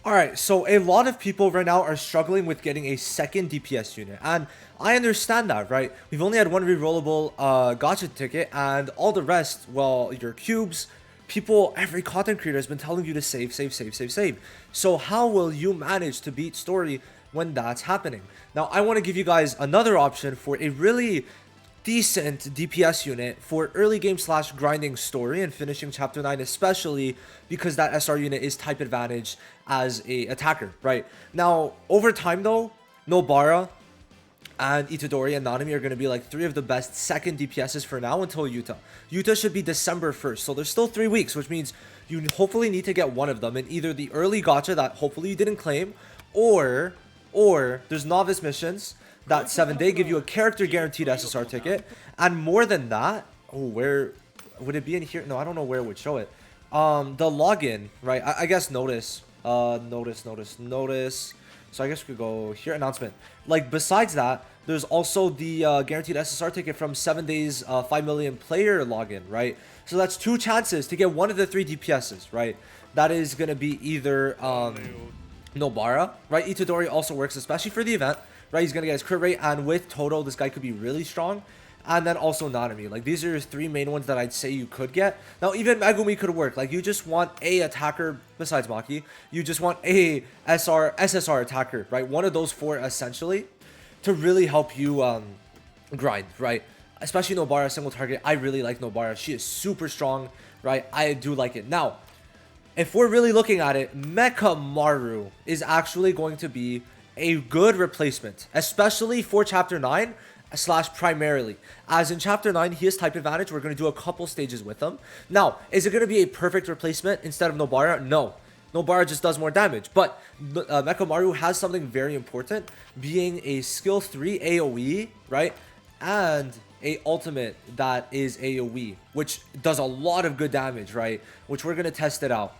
Alright, so a lot of people right now are struggling with getting a second DPS unit, and I understand that, right? We've only had one rerollable gacha ticket, and all the rest, well, your cubes, people, every content creator has been telling you to save, save, save, save, save. So how will you manage to beat story when that's happening? Now, I want to give you guys another option for a really decent DPS unit for early game slash grinding story and finishing chapter 9, especially because that SR unit is type advantage as a attacker, right? Now, over time though, Nobara and Itadori and Nanami are going to be like 3 of the best second DPSs for now until Yuta. Yuta should be December 1st, so there's still 3 weeks, which means you hopefully need to get one of them in either the early gacha that hopefully you didn't claim, or there's novice missions that 7-day give you a character guaranteed SSR ticket, and more than that, oh, where would it be in here? No, I don't know where it would show it. The login, right? I guess notice. So I guess we could go here, announcement. Like, besides that, there's also the guaranteed SSR ticket from 7 days 5 million player login, right? So that's 2 chances to get one of the 3 DPSs, right? That is gonna be either Nobara, right? Itadori also works, especially for the event, right? He's gonna get his crit rate, and with Toto, this guy could be really strong. And then also Nanami. Like, these are your 3 main ones that I'd say you could get. Now, even Megumi could work. Like, you just want a attacker, besides Maki. You just want a SSR attacker, right? One of those 4, essentially, to really help you grind, right? Especially Nobara, single target. I really like Nobara. She is super strong, right? I do like it. Now, if we're really looking at it, Mecha Maru is actually going to be a good replacement, especially for Chapter 9 slash primarily. As in Chapter 9, he has type advantage. We're going to do a couple stages with him. Now, is it going to be a perfect replacement instead of Nobara? No. Nobara just does more damage. But Mecha Maru has something very important, being a skill 3 AoE, right? And a ultimate that is AoE, which does a lot of good damage, right? Which we're going to test it out.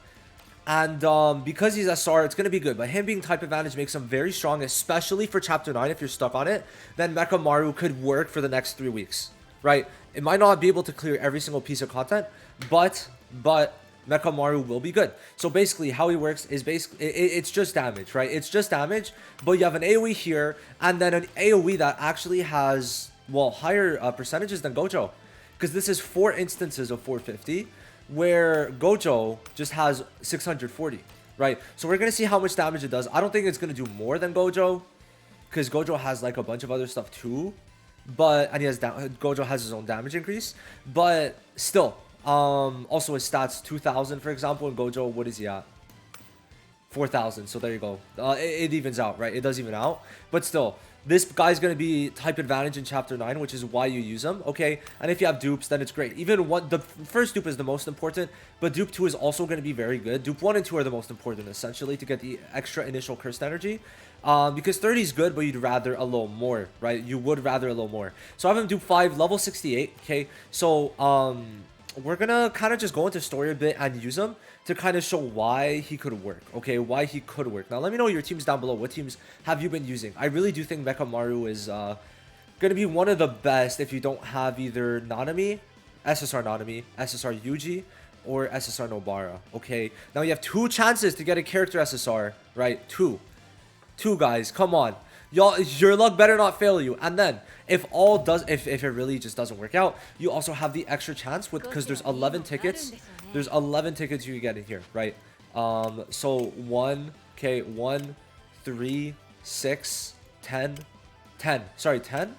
And because he's SR, it's going to be good. But him being type advantage makes him very strong, especially for Chapter 9. If you're stuck on it, then Mecha Maru could work for the next 3 weeks, right? It might not be able to clear every single piece of content, but Mecha Maru will be good. So basically, how he works is basically, it's just damage, right? It's just damage, but you have an AoE here, and then an AoE that actually has, well, higher percentages than Gojo. Because this is 4 instances of 450. Where Gojo just has 640, right? So we're going to see how much damage it does. I don't think it's going to do more than Gojo, because Gojo has like a bunch of other stuff too. But, and Gojo has his own damage increase. But still, also his stats, 2,000 for example, and Gojo, what is he at? 4,000, so there you go. It evens out, right? It does even out. But still, this guy's going to be type advantage in Chapter 9, which is why you use him, okay? And if you have dupes, then it's great. Even the first dupe is the most important, but dupe 2 is also going to be very good. Dupe 1 and 2 are the most important, essentially, to get the extra initial cursed energy. Because 30 is good, but you'd rather a little more, right? You would rather a little more. So I have him dupe 5, level 68, okay? So, we're going to kind of just go into story a bit and use him to kind of show why he could work, okay? Why he could work. Now, let me know your teams down below. What teams have you been using? I really do think Mecha Maru is going to be one of the best if you don't have either Nanami, SSR Yuji, or SSR Nobara, okay? Now, you have 2 chances to get a character SSR, right? 2, guys, come on. Y'all, your luck better not fail you. And then, if it really just doesn't work out, you also have the extra chance with, because there's 11 tickets. There's 11 tickets you get in here, right? So 1, 3, 6, 10. Sorry, 10?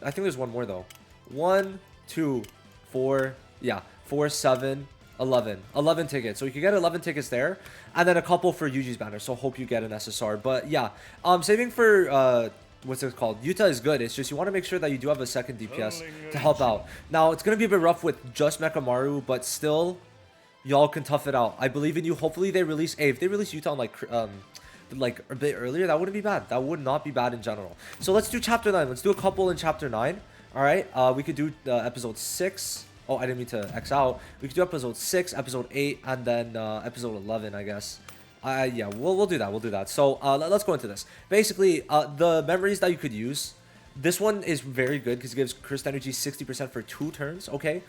I think there's one more though. 1, 2, 4, yeah, 4, 7, 11. 11 tickets. So you can get 11 tickets there, and then a couple for Yuji's banner. So hope you get an SSR. But yeah, saving for what's it called? Yuta is good. It's just you want to make sure that you do have a second DPS to help out. Now, it's going to be a bit rough with just Mecha Maru, but still, y'all can tough it out. I believe in you. Hopefully, they release... Hey, if they release Yuta on, like a bit earlier, that wouldn't be bad. That would not be bad in general. So, let's do Chapter 9. Let's do a couple in Chapter 9. All right? We could do Episode 6. Oh, I didn't mean to X out. We could do Episode 6, Episode 8, and then Episode 11, I guess. Yeah, we'll do that. We'll do that. So let's go into this. Basically, the memories that you could use. This one is very good because it gives cursed energy 60% for 2 turns. Okay.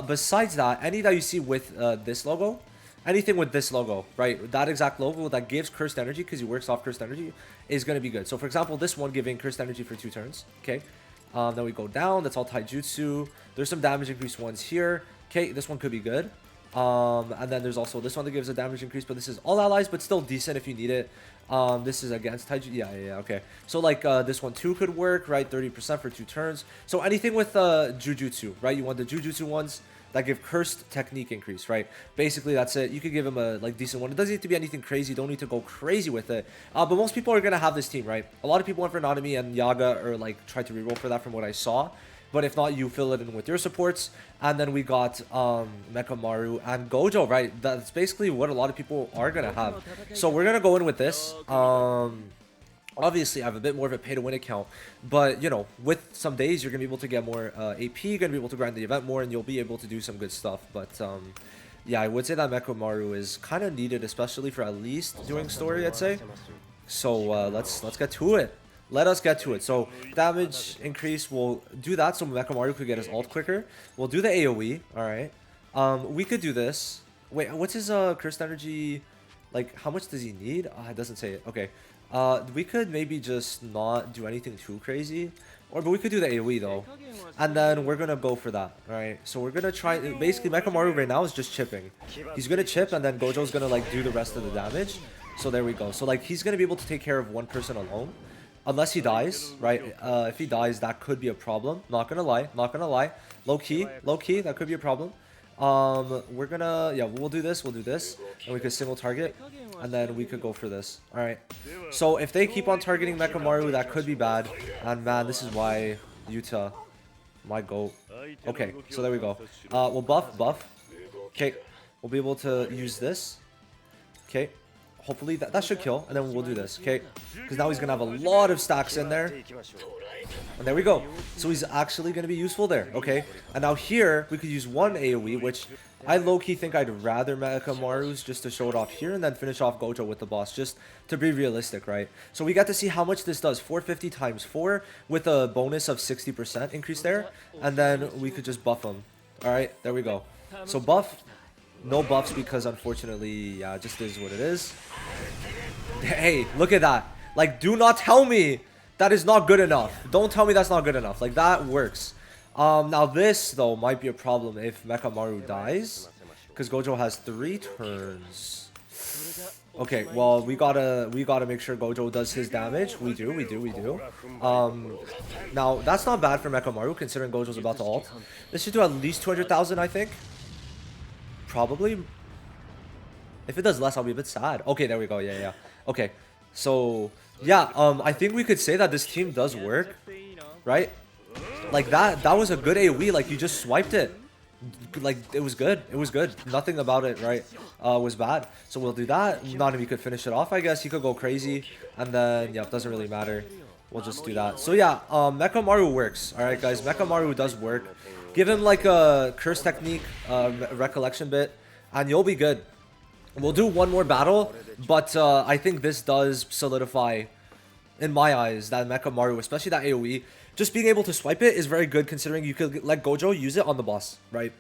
Besides that, any that you see with this logo, anything with this logo, right? That exact logo that gives cursed energy because he works off cursed energy is going to be good. So for example, this one giving cursed energy for 2 turns. Okay. Then we go down. That's all taijutsu. There's some damage increase ones here. Okay, this one could be good. And then there's also this one that gives a damage increase, but this is all allies, but still decent if you need it. This is against taijutsu. Yeah, okay. So like this one too could work, right? 30% for 2 turns. So anything with jujutsu, right? You want the jujutsu ones that give cursed technique increase, right? Basically, that's it. You could give him a like decent one. It doesn't need to be anything crazy. You don't need to go crazy with it. But most people are gonna have this team, right? A lot of people went for Nanami and Yaga, or like tried to reroll for that from what I saw. But if not, you fill it in with your supports. And then we got Mekamaru and Gojo, right? That's basically what a lot of people are gonna have. So we're gonna go in with this. Obviously, I have a bit more of a pay-to-win account, but, you know, with some days, you're going to be able to get more AP, you're going to be able to grind the event more, and you'll be able to do some good stuff. But, yeah, I would say that Mekamaru is kind of needed, especially for at least doing story, I'd say. So, let's get to it. Let us get to it. So, damage increase, we'll do that so Mekamaru could get his ult quicker. We'll do the AoE, alright. We could do this. Wait, what's his cursed energy? Like, how much does he need? It doesn't say it. Okay. We could maybe just not do anything too crazy, but we could do the AoE though, and then we're gonna go for that. All right, so we're gonna try. Basically, Mekamaru right now is just chipping. He's gonna chip, and then Gojo's gonna like do the rest of the damage. So there we go. So like he's gonna be able to take care of one person alone, unless he dies, right? If he dies, that could be a problem. Not gonna lie, not gonna lie. Low key, that could be a problem. We're gonna, yeah, we'll do this, and we could single target, and then we could go for this. All right, so if they keep on targeting Mekamaru, that could be bad, and man, this is why Yuta, my goat. Okay, so there we go. We'll buff. Okay, we'll be able to use this. Okay, hopefully that should kill, and then we'll do this. Okay, because now he's gonna have a lot of stacks in there. And there we go. So he's actually going to be useful there. Okay. And now here, we could use one AoE, which I low-key think I'd rather Mekamaru's just to show it off here and then finish off Gojo with the boss, just to be realistic, right? So we got to see how much this does. 450 times 4 with a bonus of 60% increase there. And then we could just buff him. All right. There we go. So buff. No buffs because unfortunately, yeah, it just is what it is. Hey, look at that. Like, do not tell me that is not good enough. Don't tell me that's not good enough. Like, that works. Now this, though, might be a problem if Mekamaru dies. Because Gojo has 3 turns. Okay, well, we gotta make sure Gojo does his damage. We do. Now, that's not bad for Mekamaru, considering Gojo's about to ult. This should do at least 200,000, I think. Probably. If it does less, I'll be a bit sad. Okay, there we go. Yeah. Okay, so... yeah, I think we could say that this team does work, right? Like that was a good AoE. Like you just swiped it. Like it was good. Nothing about it, right, was bad. So we'll do that. Nanami could finish it off, I guess. He could go crazy, and then yeah, it doesn't really matter. We'll just do that. So yeah, Mekamaru works. All right, guys, Mekamaru does work. Give him like a curse technique, recollection bit, and you'll be good. We'll do one more battle, but I think this does solidify, in my eyes, that Mekamaru, especially that AoE, just being able to swipe it is very good considering you could let Gojo use it on the boss, right?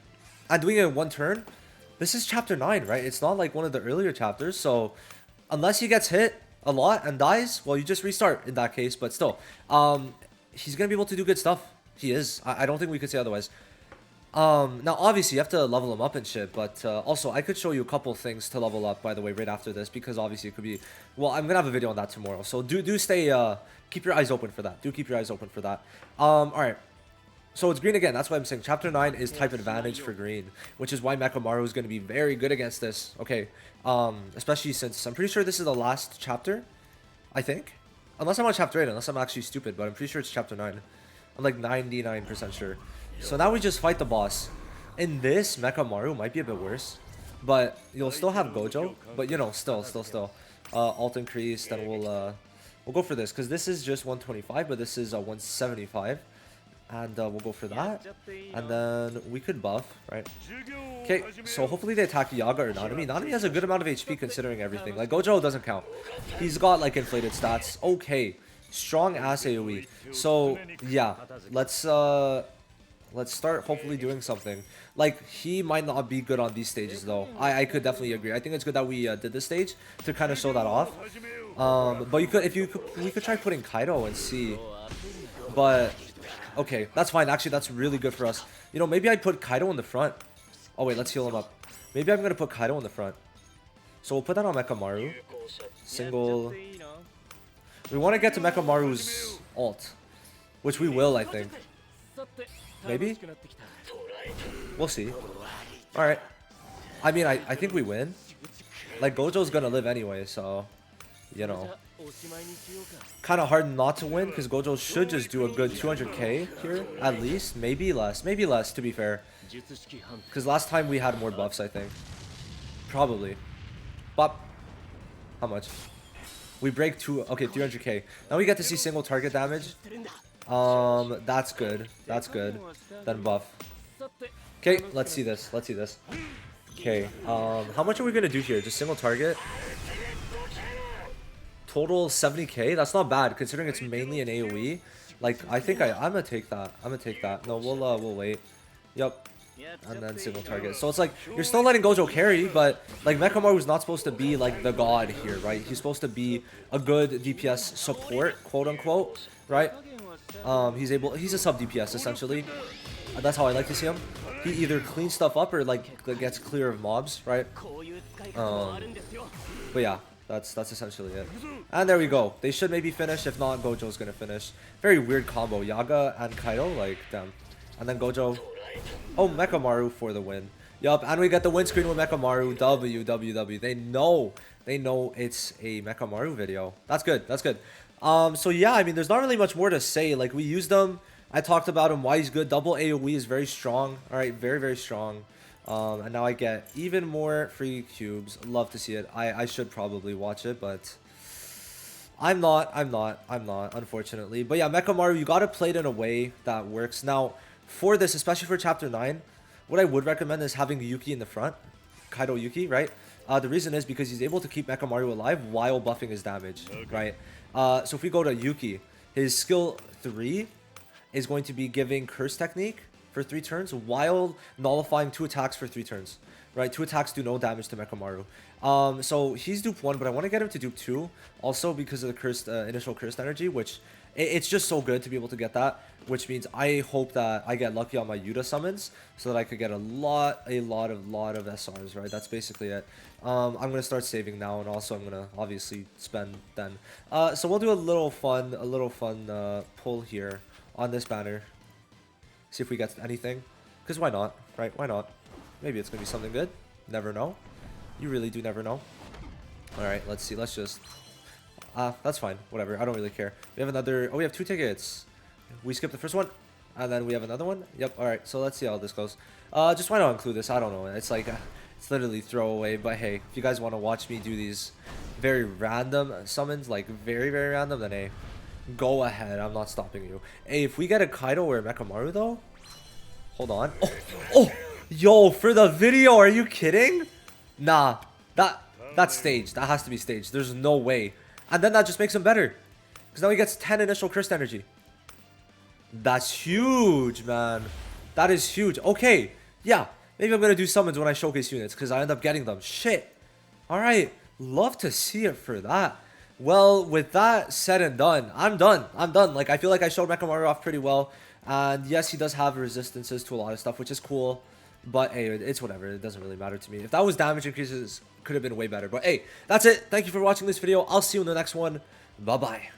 And doing it in one turn, this is chapter 9, right? It's not like one of the earlier chapters, so unless he gets hit a lot and dies, well, you just restart in that case, but still, he's going to be able to do good stuff. He is. I don't think we could say otherwise. Now obviously you have to level them up and shit, but also I could show you a couple things to level up, by the way, right after this, because obviously it could be, well, I'm gonna have a video on that tomorrow, so do stay, keep your eyes open for that. Alright, so it's green again. That's why I'm saying chapter 9 is type advantage for green, which is why Mekamaru is going to be very good against this. Okay, especially since I'm pretty sure this is the last chapter, I think, unless I'm on chapter 8, unless I'm actually stupid, but I'm pretty sure it's chapter 9. I'm like 99% sure. So now we just fight the boss. In this, Mekamaru might be a bit worse, but you'll still have Gojo. But you know, still. Alt increase. Then we'll go for this because this is just 125, but this is 175, and we'll go for that. And then we could buff, right? Okay, so hopefully they attack Yaga or Nanami. Nanami has a good amount of HP considering everything. Like Gojo doesn't count. He's got like inflated stats. Okay, strong ass AoE. So yeah, let's Let's start hopefully doing something. Like, he might not be good on these stages, though. I could definitely agree. I think it's good that we did this stage to kind of show that off. But you could, we could try putting Kaido and see. But, okay, that's fine. Actually, that's really good for us. You know, maybe I'd put Kaido in the front. Oh, wait, let's heal him up. Maybe I'm going to put Kaido in the front. So we'll put that on Mekamaru. Single. We want to get to Mekamaru's ult. Which we will, I think. Maybe? We'll see. Alright. I mean, I think we win. Like, Gojo's gonna live anyway, so... You know. Kind of hard not to win, because Gojo should just do a good 200k here. At least. Maybe less. Maybe less, to be fair. Because last time we had more buffs, I think. Probably. Bop. How much? We break 300k. Now we get to see single target damage. That's good. That's good. Then buff. Okay, let's see this. Let's see this. Okay, how much are we gonna do here? Just single target? Total 70k? That's not bad, considering it's mainly an AoE. Like, I think I'm gonna take that. I'm gonna take that. No, we'll wait. Yup. And then single target. So it's like, you're still letting Gojo carry, but like Mekamaru's not supposed to be like the god here, right? He's supposed to be a good DPS support, quote unquote, right? He's a sub DPS essentially. That's how I like to see him. He either cleans stuff up or like gets clear of mobs, right? But yeah, that's essentially it. And there we go. They should maybe finish. If not, Gojo's gonna finish. Very weird combo. Yaga and Kaido, like damn. And then Gojo. Oh, Mekamaru for the win. Yup, and we get the win screen with Mekamaru. WWW. They know it's a Mekamaru video. That's good. That's good. So yeah, I mean, there's not really much more to say. Like, we used them. I talked about him, why he's good. Double AoE is very strong. All right, very, very strong. And now I get even more free cubes. Love to see it. I should probably watch it, but I'm not, unfortunately. But yeah, Mekamaru, you got to play it in a way that works. Now, for this, especially for Chapter 9, what I would recommend is having Yuki in the front. Kaido Yuki, right? The reason is because he's able to keep Mekamaru alive while buffing his damage, right? So if we go to Yuki, his skill 3 is going to be giving Curse Technique for 3 turns while nullifying 2 attacks for 3 turns, right? 2 attacks do no damage to Mekamaru. So he's dupe 1, but I want to get him to dupe 2 also because of the cursed initial cursed energy, which it's just so good to be able to get that, which means I hope that I get lucky on my Yuta summons so that I could get a lot of SRs, right? That's basically it. I'm going to start saving now, and also I'm going to obviously spend then. So we'll do a little fun pull here on this banner. See if we get anything. Because why not, right? Why not? Maybe it's going to be something good. Never know. You really do never know. Alright, let's see. Let's just... that's fine. Whatever. I don't really care. We have another... Oh, we have 2 tickets. We skipped the first one. And then we have another one. Yep. Alright, so let's see how this goes. Just why not include this? I don't know. It's like... it's literally throwaway. But hey, if you guys want to watch me do these very random summons, like very, very random, then hey, go ahead. I'm not stopping you. Hey, if we get a Kaido or a Mekamaru though... Hold on. Oh! Yo, for the video, are you kidding? Nah. That's staged. That has to be staged. There's no way. And then that just makes him better. Because now he gets 10 initial cursed energy. That's huge, man. That is huge. Okay. Yeah. Maybe I'm going to do summons when I showcase units. Because I end up getting them. Shit. Alright. Love to see it for that. Well, with that said and done, I'm done. Like, I feel like I showed Mekamaru off pretty well. And yes, he does have resistances to a lot of stuff, which is cool. But hey, it's whatever. It doesn't really matter to me. If that was damage increases, could have been way better. But hey, that's it. Thank you for watching this video. I'll see you in the next one. Bye-bye.